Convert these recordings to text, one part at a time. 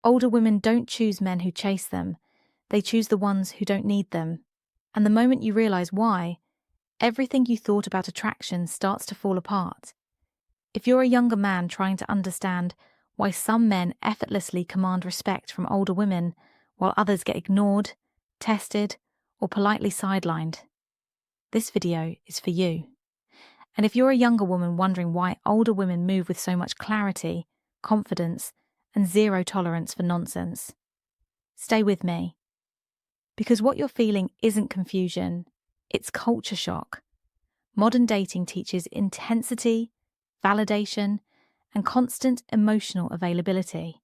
Older women don't choose men who chase them, they choose the ones who don't need them. And the moment you realize why, everything you thought about attraction starts to fall apart. If you're a younger man trying to understand why some men effortlessly command respect from older women while others get ignored, tested, or politely sidelined, this video is for you. And if you're a younger woman wondering why older women move with so much clarity, confidence, and zero tolerance for nonsense, stay with me. Because what you're feeling isn't confusion, it's culture shock. Modern dating teaches intensity, validation, and constant emotional availability.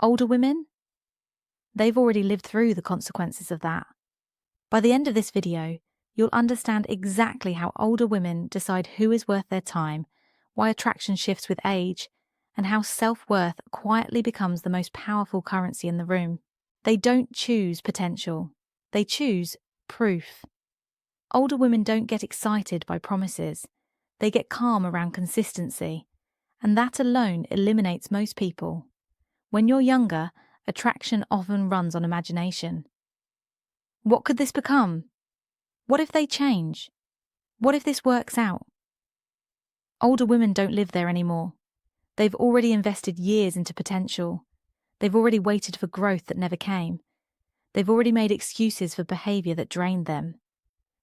Older women? They've already lived through the consequences of that. By the end of this video, you'll understand exactly how older women decide who is worth their time, why attraction shifts with age, and how self-worth quietly becomes the most powerful currency in the room. They don't choose potential. They choose proof. Older women don't get excited by promises. They get calm around consistency. And that alone eliminates most people. When you're younger, attraction often runs on imagination. What could this become? What if they change? What if this works out? Older women don't live there anymore. They've already invested years into potential. They've already waited for growth that never came. They've already made excuses for behavior that drained them.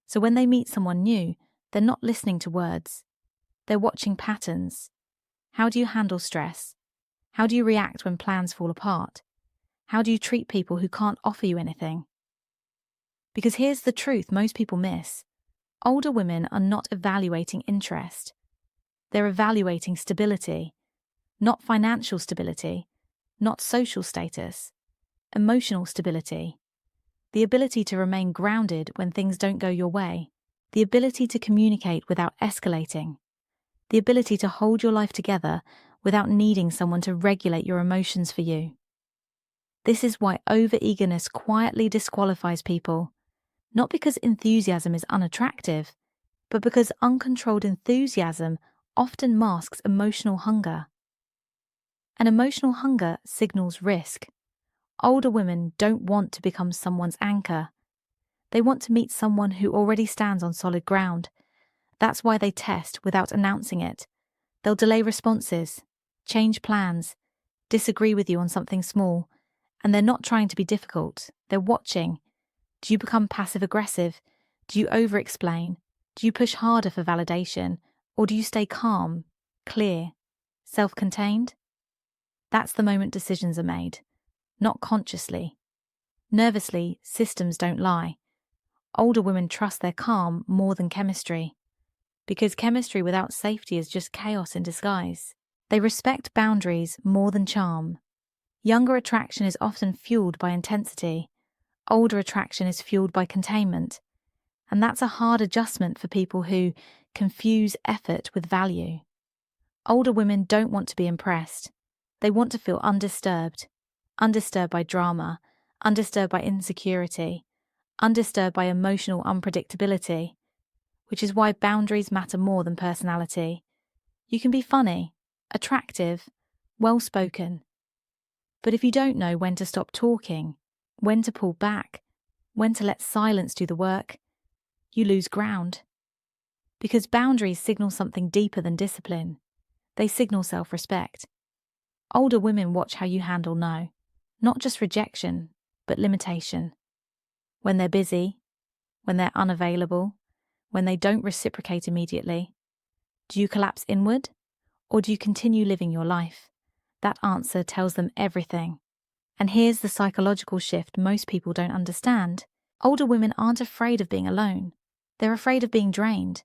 So when they meet someone new, they're not listening to words. They're watching patterns. How do you handle stress? How do you react when plans fall apart? How do you treat people who can't offer you anything? Because here's the truth most people miss. Older women are not evaluating interest. They're evaluating stability. Not financial stability, not social status. Emotional stability. The ability to remain grounded when things don't go your way. The ability to communicate without escalating. The ability to hold your life together without needing someone to regulate your emotions for you. This is why over-eagerness quietly disqualifies people, not because enthusiasm is unattractive, but because uncontrolled enthusiasm often masks emotional hunger. And emotional hunger signals risk. Older women don't want to become someone's anchor. They want to meet someone who already stands on solid ground. That's why they test without announcing it. They'll delay responses, change plans, disagree with you on something small, and they're not trying to be difficult. They're watching. Do you become passive-aggressive? Do you over-explain? Do you push harder for validation? Or do you stay calm, clear, self-contained? That's the moment decisions are made, not consciously. Nervously, systems don't lie. Older women trust their calm more than chemistry, because chemistry without safety is just chaos in disguise. They respect boundaries more than charm. Younger attraction is often fueled by intensity. Older attraction is fueled by containment. And that's a hard adjustment for people who confuse effort with value. Older women don't want to be impressed. They want to feel undisturbed by drama, undisturbed by insecurity, undisturbed by emotional unpredictability, which is why boundaries matter more than personality. You can be funny, attractive, well-spoken, but if you don't know when to stop talking, when to pull back, when to let silence do the work, you lose ground. Because boundaries signal something deeper than discipline. They signal self-respect. Older women watch how you handle no, not just rejection, but limitation. When they're busy, when they're unavailable, when they don't reciprocate immediately, do you collapse inward, or do you continue living your life? That answer tells them everything. And here's the psychological shift most people don't understand. Older women aren't afraid of being alone. They're afraid of being drained.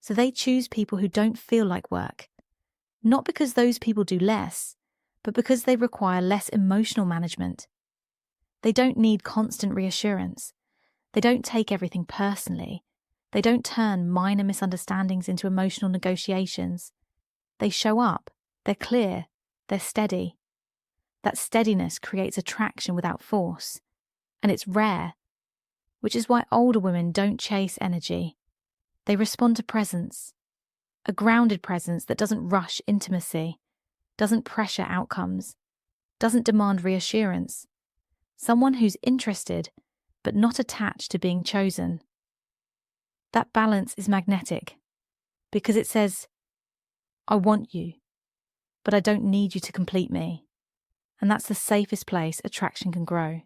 So they choose people who don't feel like work. Not because those people do less, but because they require less emotional management. They don't need constant reassurance. They don't take everything personally. They don't turn minor misunderstandings into emotional negotiations. They show up. They're clear. They're steady. That steadiness creates attraction without force. And it's rare, which is why older women don't chase energy. They respond to presence. A grounded presence that doesn't rush intimacy, doesn't pressure outcomes, doesn't demand reassurance. Someone who's interested, but not attached to being chosen. That balance is magnetic because it says, I want you, but I don't need you to complete me. And that's the safest place attraction can grow.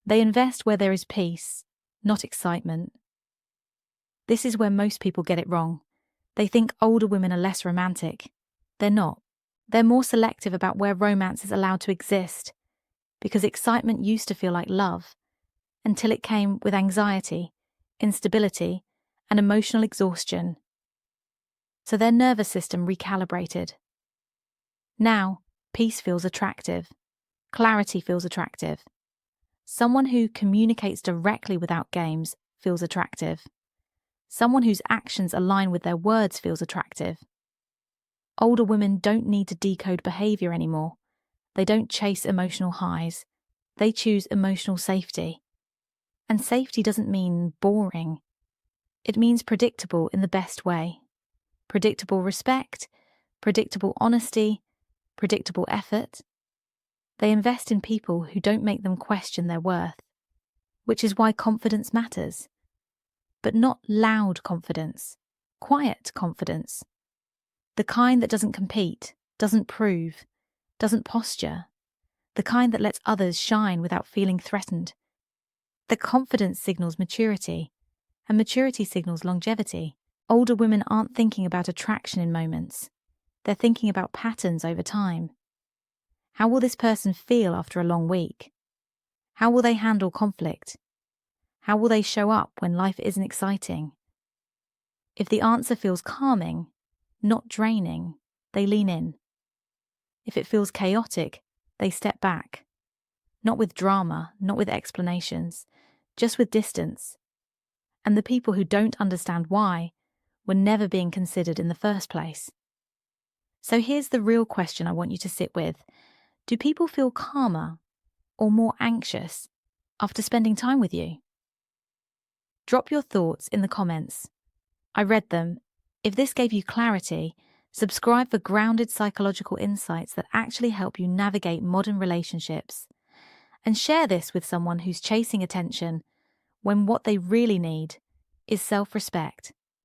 They invest where there is peace, not excitement. This is where most people get it wrong. They think older women are less romantic. They're not. They're more selective about where romance is allowed to exist, because excitement used to feel like love, until it came with anxiety, instability, and emotional exhaustion. So their nervous system recalibrated. Now, peace feels attractive. Clarity feels attractive. Someone who communicates directly without games feels attractive. Someone whose actions align with their words feels attractive. Older women don't need to decode behavior anymore. They don't chase emotional highs. They choose emotional safety. And safety doesn't mean boring. It means predictable in the best way. Predictable respect, predictable honesty, predictable effort. They invest in people who don't make them question their worth, which is why confidence matters. But not loud confidence, quiet confidence. The kind that doesn't compete, doesn't prove, doesn't posture. The kind that lets others shine without feeling threatened. The confidence signals maturity, and maturity signals longevity. Older women aren't thinking about attraction in moments. They're thinking about patterns over time. How will this person feel after a long week? How will they handle conflict? How will they show up when life isn't exciting? If the answer feels calming, not draining, they lean in. If it feels chaotic, they step back. Not with drama, not with explanations, just with distance. And the people who don't understand why were never being considered in the first place. So here's the real question I want you to sit with. Do people feel calmer or more anxious after spending time with you? Drop your thoughts in the comments. I read them. If this gave you clarity, subscribe for grounded psychological insights that actually help you navigate modern relationships. And share this with someone who's chasing attention when what they really need is self-respect.